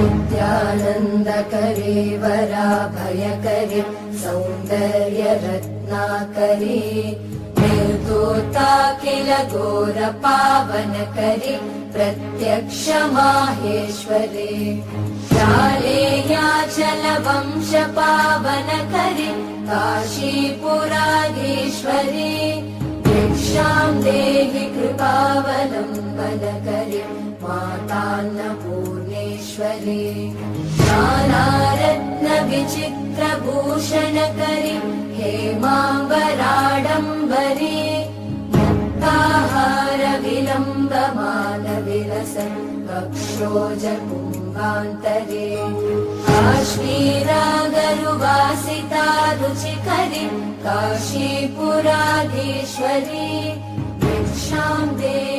नित्यानन्दकरे वराभयकरे सौन्दर्यरत्नाकरे निर्धूताखिल घोरपावनकरे प्रत्यक्ष माहेश्वरे शालेयाचलवंश पावनकरे काशीपुराधीश्वरे भिक्षां देहि कृपावलम्बनकरे मातान्नपूर्णेश्वरे नानारत्नविचित्रभूषणकरे हेमाम्बराडम्बरे मुक्ताहारविलम्बमानविलसन् वक्षोजकुम्भान्तरे काश्मीरागरुवासिता रुचिकरे काशीपुराधीश्वरी भिक्षां देहि